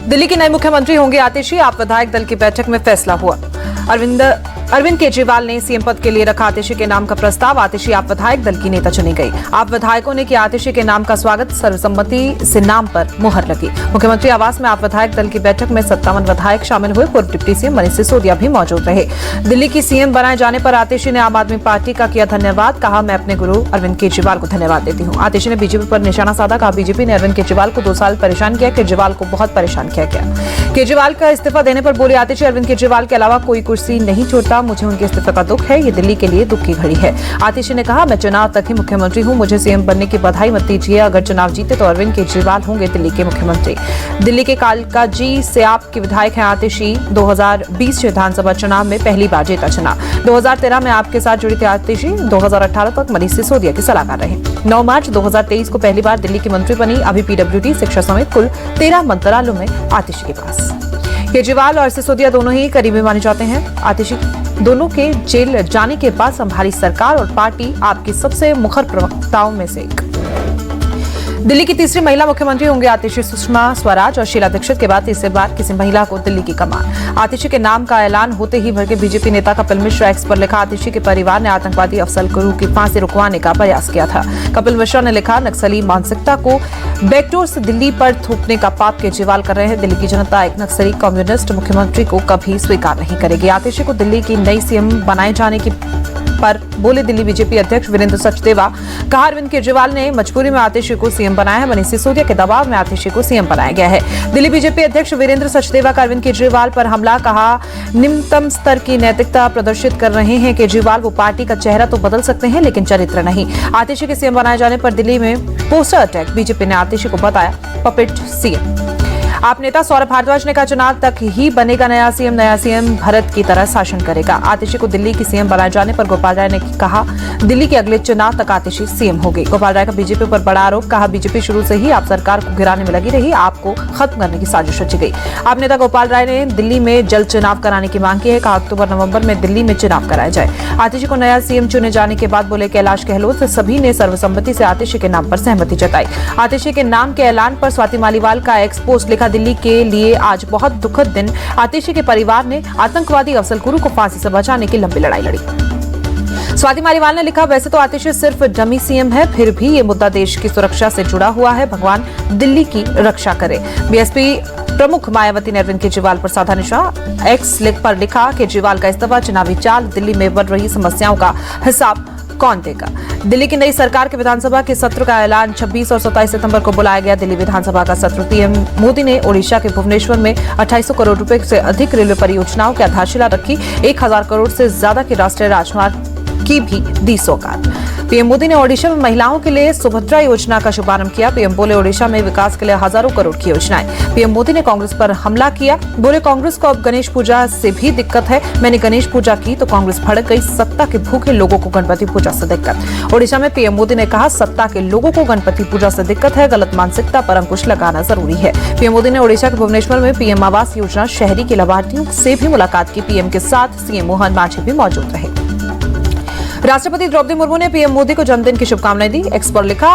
दिल्ली के नए मुख्यमंत्री होंगे आतिशी, आप विधायक दल की बैठक में फैसला हुआ। अरविंद केजरीवाल ने सीएम पद के लिए रखा आतिशी के नाम का प्रस्ताव। आतिशी आप विधायक दल की नेता चुनी गई। आप विधायकों ने किया आतिशी के नाम का स्वागत, सर्वसम्मति से नाम पर मुहर लगी। मुख्यमंत्री आवास में आप विधायक दल की बैठक में 57 विधायक शामिल हुए। पूर्व डिप्टी सीएम मनीष सिसोदिया भी मौजूद रहे। दिल्ली की सीएम बनाए जाने पर आतिशी ने आम आदमी पार्टी का किया धन्यवाद। कहा, मैं अपने गुरु अरविंद केजरीवाल को धन्यवाद देती हूँ। आतिशी ने बीजेपी पर निशाना साधा। कहा, बीजेपी ने अरविंद केजरीवाल को 2 साल परेशान किया। केजरीवाल को बहुत परेशान किया गया। केजरीवाल का इस्तीफा देने पर बोले आतिशी, अरविंद केजरीवाल के अलावा कोई कुर्सी नहीं छोड़ता। मुझे उनके इस्तीफे का दुख है। ये दिल्ली के लिए दुख की घड़ी है। आतिशी ने कहा, मैं चुनाव तक ही मुख्यमंत्री हूं। मुझे सीएम बनने की बधाई मत दीजिए। अगर चुनाव जीते तो अरविंद केजरीवाल होंगे दिल्ली के मुख्यमंत्री। दिल्ली के कालकाजी से आपके विधायक हैं आतिशी। 2020 विधानसभा चुनाव में पहली बार जीता चुनाव। 2013 में आपके साथ जुड़ी थी आतिशी। 2018 तक मनीष सिसोदिया के सलाहकार रहे। 9 मार्च 2023 को पहली बार दिल्ली की मंत्री बनी। अभी पीडब्ल्यूडी, शिक्षा समेत कुल 13 मंत्रालयों में आतिशी के पास। केजरीवाल और सिसोदिया दोनों ही करीबी माने जाते हैं। आतिशी दोनों के जेल जाने के बाद संभाली सरकार और पार्टी आपकी सबसे मुखर प्रवक्ताओं में से एक। दिल्ली की तीसरी महिला मुख्यमंत्री होंगे आतिशी। सुषमा स्वराज और शीला दीक्षित के बाद तीसरी बार किसी महिला को दिल्ली की कमान। आतिशी के नाम का ऐलान होते ही भड़के बीजेपी नेता कपिल मिश्रा एक्स पर लिखा, आतिशी के परिवार ने आतंकवादी अफजल गुरू की फांसी रुकवाने का प्रयास किया था। कपिल मिश्रा ने लिखा, नक्सली मानसिकता को बैकडोर से दिल्ली पर थोपने का पाप केजरीवाल कर रहे हैं। दिल्ली की जनता एक नक्सली कम्युनिस्ट मुख्यमंत्री को कभी स्वीकार नहीं करेगी। आतिशी को दिल्ली की नई सीएम बनाए जाने की पर बोले दिल्ली बीजेपी अध्यक्ष वीरेंद्र सचदेवा। कहा, अरविंद केजरीवाल ने मजबूरी में आतिशी को सीएम बनाया है। मनीष सिसोदिया के दबाव में आतिशी को सीएम बनाया गया है। दिल्ली बीजेपी अध्यक्ष वीरेंद्र सचदेवा का अरविंद केजरीवाल पर हमला। कहा, निम्नतम स्तर की नैतिकता प्रदर्शित कर रहे हैं केजरीवाल। वो पार्टी का चेहरा तो बदल सकते हैं लेकिन चरित्र नहीं। आतिशी के सीएम बनाए जाने पर दिल्ली में पोस्टर अटैक। बीजेपी ने आतिशी को बताया पपेट सीएम। आप नेता सौरभ भारद्वाज ने कहा, चुनाव तक ही बनेगा नया सीएम भारत की तरह शासन करेगा। आतिशी को दिल्ली की सीएम बनाए जाने पर गोपाल राय ने कहा, दिल्ली के अगले चुनाव तक आतिशी सीएम होगी। गोपाल राय का बीजेपी पर बड़ा आरोप। कहा, बीजेपी शुरू से ही आप सरकार को गिराने में लगी रही। आपको खत्म करने की साजिश रची गई। आप नेता गोपाल राय ने दिल्ली में जल्द चुनाव कराने की मांग की है। कहा, अक्टूबर-नवंबर में दिल्ली में चुनाव कराया जाए। आतिशी को नया सीएम चुने जाने के बाद बोले कैलाश गहलोत सभी ने सर्वसम्मति से आतिशी के नाम पर सहमति जताई। आतिशी के नाम के ऐलान पर स्वाति मालीवाल का एक्स पोस्ट लिखा, दिल्ली के लिए आज बहुत दुखद दिन। आतिशी के परिवार ने आतंकवादी अफजल गुरू को फांसी से बचाने की लंबी लड़ाई लड़ी। स्वाति मालीवाल ने लिखा, वैसे तो आतिशी सिर्फ डमी सीएम है, फिर भी ये मुद्दा देश की सुरक्षा से जुड़ा हुआ है। भगवान दिल्ली की रक्षा करे। बीएसपी प्रमुख मायावती ने अरविंद केजरीवाल पर साधा निशाना। एक्स पर लिखा, केजरीवाल का इस्तीफा चुनावी चाल, दिल्ली में बढ़ रही समस्याओं का हिसाब कौन देगा। दिल्ली की नई सरकार के विधानसभा के सत्र का ऐलान 26 और 27 सितंबर को बुलाया गया। दिल्ली विधानसभा का सत्र। पीएम मोदी ने ओडिशा के भुवनेश्वर में 2800 करोड़ रुपए से अधिक रेलवे परियोजनाओं की आधारशिला रखी। 1000 करोड़ से ज्यादा की राष्ट्रीय राजमार्ग की भी दी सौगात। पीएम मोदी ने ओडिशा में महिलाओं के लिए सुभद्रा योजना का शुभारंभ किया। पीएम बोले, ओडिशा में विकास के लिए हजारों करोड़ की योजनाएं। पीएम मोदी ने कांग्रेस पर हमला किया। बोले, कांग्रेस को अब गणेश पूजा से भी दिक्कत है। मैंने गणेश पूजा की तो कांग्रेस भड़क गई। सत्ता के भूखे लोगों को गणपति पूजा से दिक्कत। ओडिशा में पीएम मोदी ने कहा, सत्ता के लोगों को गणपति पूजा से दिक्कत है। गलत मानसिकता पर अंकुश लगाना जरूरी है। पीएम मोदी ने ओडिशा के भुवनेश्वर में पीएम आवास योजना शहरी के लाभार्थियों से भी मुलाकात की। पीएम के साथ सीएम मोहन मांझी भी मौजूद रहे। राष्ट्रपति द्रौपदी मुर्मू ने पीएम मोदी को जन्मदिन की शुभकामनाएं दी। एक्स पर लिखा,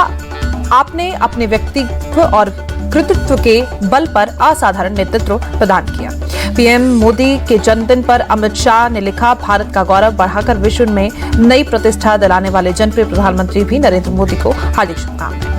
आपने अपने व्यक्तित्व और कृतित्व के बल पर असाधारण नेतृत्व प्रदान किया। पीएम मोदी के जन्मदिन पर अमित शाह ने लिखा, भारत का गौरव बढ़ाकर विश्व में नई प्रतिष्ठा दिलाने वाले जनप्रिय प्रधानमंत्री भी नरेंद्र मोदी को हार्दिक शुभकामनाएं।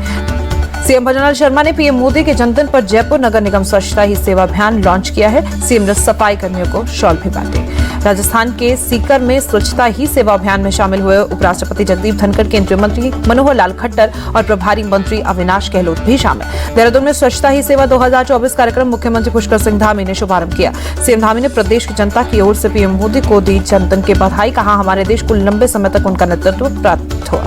सीएम भजनलाल शर्मा ने पीएम मोदी के जन्मदिन पर जयपुर नगर निगम स्वच्छता ही सेवा अभियान लॉन्च किया है। सीएम ने सफाई कर्मियों को शॉल भी बांटे। राजस्थान के सीकर में स्वच्छता ही सेवा अभियान में शामिल हुए उपराष्ट्रपति जगदीप धनखड़, केंद्रीय मंत्री मनोहर लाल खट्टर और प्रभारी मंत्री अविनाश गहलोत भी शामिल। देहरादून में स्वच्छता ही सेवा 2024 कार्यक्रम मुख्यमंत्री पुष्कर सिंह धामी ने शुभारंभ किया। सीएम धामी ने प्रदेश की जनता की ओर से पीएम मोदी को दी जन्मदिन की बधाई। कहा, हमारे देश को लंबे समय तक उनका नेतृत्व प्राप्त हुआ।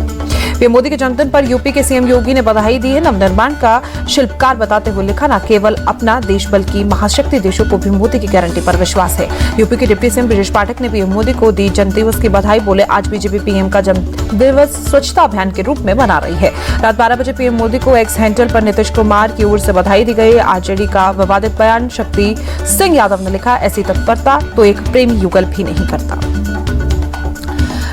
पीएम मोदी के जन्मदिन पर यूपी के सीएम योगी ने बधाई दी है। नवनिर्माण का शिल्पकार बताते हुए लिखा, न केवल अपना देश बल्कि महाशक्ति देशों को भी मोदी की गारंटी पर विश्वास है। यूपी के डिप्टी सीएम ब्रजेश पाठक ने पीएम मोदी को दी जन्मदिवस की बधाई। बोले, आज बीजेपी पीएम का जन्मदिवस स्वच्छता अभियान के रूप में मना रही है। रात 12 बजे पीएम मोदी को एक्स हैंडल पर नीतीश कुमार की ओर से बधाई दी गई। आरजेडी का विवादित बयान। शक्ति सिंह यादव ने लिखा, ऐसी तत्परता तो एक प्रेमी युगल भी नहीं करता।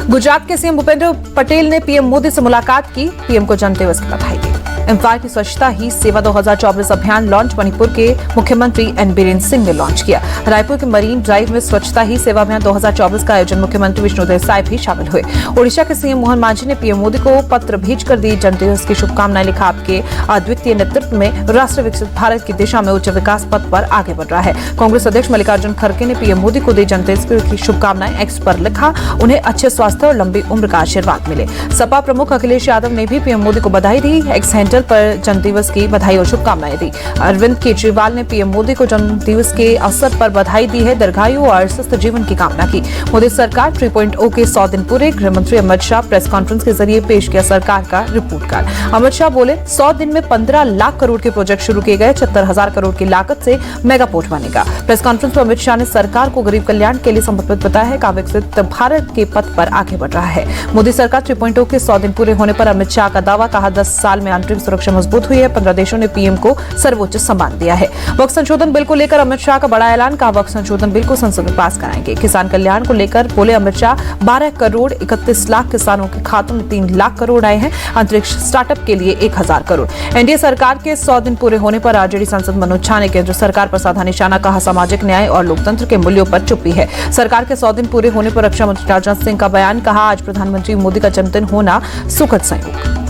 गुजरात के सीएम भूपेंद्र पटेल ने पीएम मोदी से मुलाकात की। पीएम को जन्मदिवस की बधाई दी। इम्फाल की स्वच्छता ही सेवा 2024 अभियान लॉन्च मणिपुर के मुख्यमंत्री एन बीरेन्द्र सिंह ने लॉन्च किया। रायपुर के मरीन ड्राइव में स्वच्छता ही सेवा अभियान 2024 का आयोजन मुख्यमंत्री विष्णुदेव साय भी शामिल हुए। ओडिशा के सीएम मोहन मांझी ने पीएम मोदी को पत्र भेजकर दी जन्मदिवस की शुभकामनाएं। लिखा, आपके अद्वितीय नेतृत्व में राष्ट्र विकसित भारत की दिशा में उच्च विकास पथ पर आगे बढ़ रहा है। कांग्रेस अध्यक्ष मल्लिकार्जुन खड़गे ने पीएम मोदी को दी जन्मदिवस की शुभकामनाएं। एक्स पर लिखा, उन्हें अच्छे स्वास्थ्य और लंबी उम्र का आशीर्वाद मिले। सपा प्रमुख अखिलेश यादव ने भी पीएम मोदी को बधाई दी। एक्स हैंडल पर जन्मदिवस की बधाई और शुभकामनाएं दी। अरविंद केजरीवाल ने पीएम मोदी को जन्मदिवस के अवसर पर बधाई दी है, दीर्घायु और स्वस्थ जीवन की कामना की। मोदी सरकार 3.0 के 100 दिन पूरे। गृह मंत्री अमित शाह प्रेस कॉन्फ्रेंस के जरिए पेश किया सरकार का रिपोर्ट कार्ड। अमित शाह बोले, 100 दिन में 15 लाख करोड़ के प्रोजेक्ट शुरू किए गए। 76,000 करोड़ की लागत से मेगा पोर्ट बनेगा। प्रेस कॉन्फ्रेंस में अमित शाह ने सरकार को गरीब कल्याण के लिए समर्पित बताया है, का विकसित भारत के पथ पर आगे बढ़ रहा है। मोदी सरकार 3.0 के 100 दिन पूरे होने पर अमित शाह का दावा, कहा 10 साल में आंतरिक सुरक्षा मजबूत हुई है। 15 देशों ने पीएम को सर्वोच्च सम्मान दिया है। वक्फ संशोधन बिल को लेकर अमित शाह का बड़ा ऐलान, कहा वक्फ संशोधन बिल को संसद में पास कराएंगे। किसान कल्याण को लेकर बोले अमित शाह, 12 करोड़ 31 लाख किसानों के खातों में 3 लाख करोड़ आए हैं। अंतरिक्ष स्टार्टअप के लिए 1000 करोड़। एनडीए सरकार के 100 दिन पूरे होने पर आरजेडी सांसद मनोज झा ने केंद्र सरकार पर साधा निशाना, कहा सामाजिक न्याय और लोकतंत्र के मूल्यों पर चुप्पी है। सरकार के 100 दिन पूरे होने पर रक्षा मंत्री राजनाथ सिंह का बयान, कहा आज प्रधानमंत्री मोदी का जन्मदिन होना सुखद संयोग।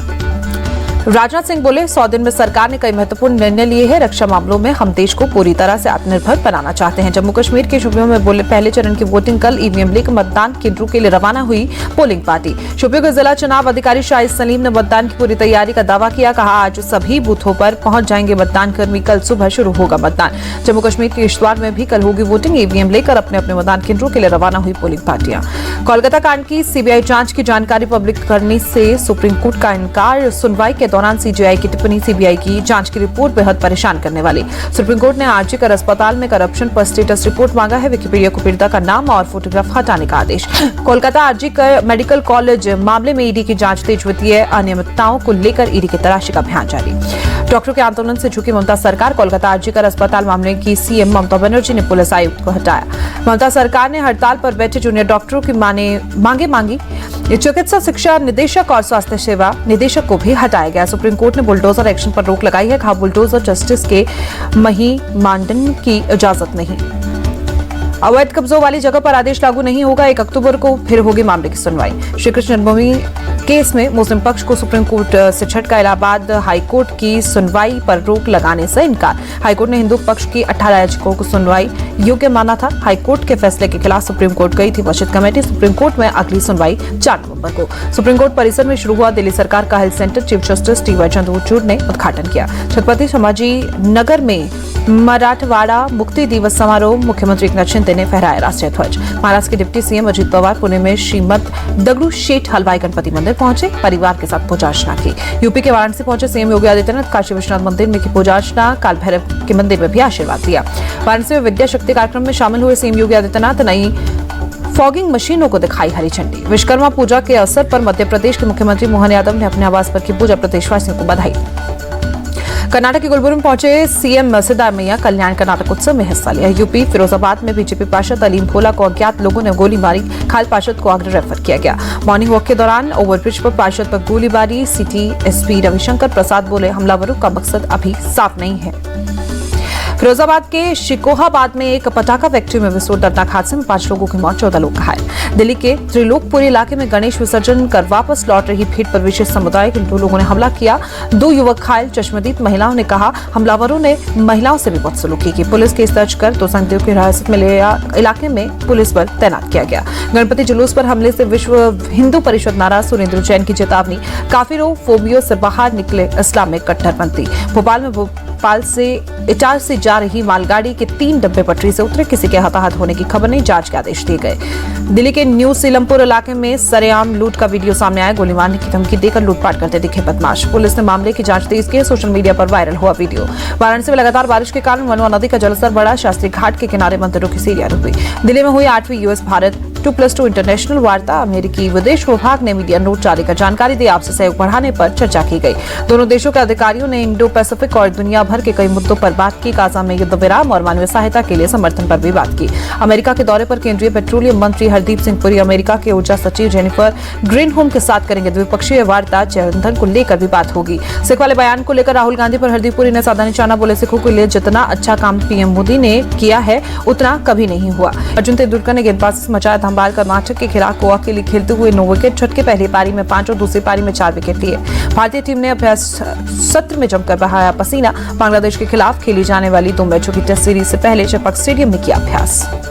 राजनाथ सिंह बोले, 100 दिन में सरकार ने कई महत्वपूर्ण निर्णय लिए हैं। रक्षा मामलों में हम देश को पूरी तरह से आत्मनिर्भर बनाना चाहते हैं। जम्मू कश्मीर के शोपियां में बोले, पहले चरण की वोटिंग कल। ईवीएम लेकर मतदान केंद्रों के लिए रवाना हुई पोलिंग पार्टी। शोपियां के जिला चुनाव अधिकारी शाहिद सलीम ने मतदान की पूरी तैयारी का दावा किया, कहा आज सभी बूथों पर पहुंच जाएंगे मतदान कर्मी। कल सुबह शुरू होगा मतदान। जम्मू कश्मीर के किश्तवाड़ में भी कल होगी वोटिंग। ईवीएम लेकर अपने अपने मतदान केंद्रों के लिए रवाना हुई पोलिंग पार्टियां। कोलकाता कांड की सीबीआई जांच की जानकारी पब्लिक करने से सुप्रीम कोर्ट का इनकार। सुनवाई के दौरान सीजेआई की टिप्पणी, सीबीआई की जांच की रिपोर्ट बेहद परेशान करने वाली। सुप्रीम कोर्ट ने आरजीकर अस्पताल में करप्शन पर स्टेटस रिपोर्ट मांगा है। विकिपीडिया को पीड़िता का नाम और फोटोग्राफ हटाने का आदेश। कोलकाता आरजीकर मेडिकल कॉलेज मामले में ईडी की जांच तेज। वित्तीय अनियमितताओं को लेकर ईडी की तलाशी का अभियान जारी। डॉक्टरों के आंदोलन से झुकी ममता सरकार। कोलकाता आरजीकर अस्पताल मामले की सीएम ममता बनर्जी ने पुलिस आयुक्त को हटाया। ममता सरकार ने हड़ताल पर बैठे जूनियर डॉक्टरों की मांगे मांगी। चिकित्सा शिक्षा निदेशक और स्वास्थ्य सेवा निदेशक को भी हटाया गया। सुप्रीम कोर्ट ने बुलडोजर एक्शन पर रोक लगाई है, कहा बुलडोजर जस्टिस के महिमांडन की इजाजत नहीं। अवैध कब्जों वाली जगह पर आदेश लागू नहीं होगा। 1 अक्टूबर को फिर होगी मामले की सुनवाई। श्री कृष्ण जन्मभूमि केस में मुस्लिम पक्ष को सुप्रीम कोर्ट से झटका। इलाहाबाद हाईकोर्ट की सुनवाई पर रोक लगाने से इनकार। हाईकोर्ट ने हिंदू पक्ष की 18 याचिकाओं को सुनवाई योग्य माना था। हाईकोर्ट के फैसले के खिलाफ सुप्रीम कोर्ट गई थी वशिष्ठ कमेटी। सुप्रीम कोर्ट में अगली सुनवाई 4 नवंबर को। सुप्रीम कोर्ट परिसर में शुरू हुआ दिल्ली सरकार का health centre. Chief justice T Y Chandrachud ने उद्घाटन किया। छत्रपति संभाजी नगर में मराठवाड़ा मुक्ति दिवस समारोह। मुख्यमंत्री एकनाथ शिंदे ने फहराया राष्ट्रीय ध्वज। महाराष्ट्र के डिप्टी सीएम अजित पवार पुणे में श्रीमद दगड़ू शेठ हलवाई गणपति मंदिर पहुंचे। परिवार के साथ पूजा अर्चना की। यूपी के वाराणसी पहुंचे सीएम योगी आदित्यनाथ। काशी विश्वनाथ मंदिर में की पूजा अर्चना। काल भैरव के मंदिर में भी आशीर्वाद दिया। वाराणसी में विद्या शक्ति कार्यक्रम में शामिल हुए सीएम योगी आदित्यनाथ। नई फॉगिंग मशीनों को दिखाई हरी झंडी। विश्वकर्मा पूजा के अवसर पर मध्य प्रदेश के मुख्यमंत्री मोहन यादव ने अपने आवास पर की पूजा। प्रदेशवासियों को बधाई। कर्नाटक के गुलबर्गा में पहुंचे सीएम सिद्धारमैया। कल्याण कर्नाटक उत्सव में हिस्सा लिया। यूपी फिरोजाबाद में बीजेपी पार्षद अलीम भोला को अज्ञात लोगों ने गोली मारी। खाल पार्षद को आगरा रेफर किया गया। मॉर्निंग वॉक के दौरान ओवरब्रिज पर पार्षद पर गोलीबारी। सिटी एसपी रविशंकर प्रसाद बोले, हमलावरों का मकसद अभी साफ नहीं है। फिरोजाबाद के शिकोहाबाद में एक पटाखा फैक्ट्री में विस्फोट। दर्दनाक हादसे में 5 लोगों की मौत, 14 लोग घायल। दिल्ली के त्रिलोकपुरी इलाके में गणेश विसर्जन कर वापस लौट रही भीड़ पर विशेष समुदाय के 2 लोगों ने हमला किया। 2 युवक घायल। चश्मदीद महिलाओं ने कहा, हमलावरों ने महिलाओं से भी बदसलूकी की। पुलिस केस दर्ज कर 2 संदिग्धों की हिरासत में लिया। इलाके में पुलिस बल तैनात किया गया। गणपति जुलूस पर हमले से विश्व हिंदू परिषद नाराज। सुरेंद्र जैन की चेतावनी। काफिरों फोबियो से बाहर निकले इस्लामिक कट्टरपंथी। भोपाल से इटार से जा रही मालगाड़ी के 3 डब्बे पटरी से उतरे। किसी के हताहत होने की खबर नहीं। जांच के आदेश दिए गए। दिल्ली के न्यू सीलमपुर इलाके में सरेआम लूट का वीडियो सामने आया। गोली मारने की धमकी देकर लूटपाट करते दिखे बदमाश। पुलिस ने मामले की जांच तेज की। सोशल मीडिया पर वायरल हुआ वीडियो। वाराणसी में लगातार बारिश के कारण वनवा नदी का जलस्तर बढ़ा। शास्त्री घाट के किनारे मंदिरों की सीढ़ियां रुकी। दिल्ली में हुई 8वीं यूएस भारत 2+2 इंटरनेशनल वार्ता। अमेरिकी विदेश विभाग ने मीडिया नोट जारी कर जानकारी दी। आपसी सहयोग बढ़ाने पर चर्चा की गई। दोनों देशों के अधिकारियों ने इंडो पैसिफिक और दुनिया भर के कई मुद्दों पर बात की। गाजा में युद्ध विराम और मानवीय सहायता के लिए समर्थन पर भी बात की। अमेरिका के दौरे पर केंद्रीय पेट्रोलियम मंत्री हरदीप सिंह पुरी अमेरिका के ऊर्जा सचिव जेनिफर ग्रीनहोम के साथ करेंगे द्विपक्षीय वार्ता। ईंधन को लेकर भी बात होगी। सिख वाले बयान को लेकर राहुल गांधी पर हरदीप पुरी ने साधा निशाना। बोले, सिखों के लिए जितना अच्छा काम पीएम मोदी ने किया है उतना कभी नहीं हुआ। अर्जुन तेंदुलकर ने गेंदबाजी से मचाया धमाल। कर्नाटक के खिलाफ गोवा के लिए खेलते हुए 9 विकेट छटके। पहली पारी में 5 और दूसरी पारी में 4 विकेट लिए। भारतीय टीम ने अभ्यास सत्र में जमकर बहाया पसीना। बांग्लादेश के खिलाफ खेली जाने वाली 2 मैचों की टेस्ट सीरीज से पहले चेपॉक स्टेडियम में किया अभ्यास।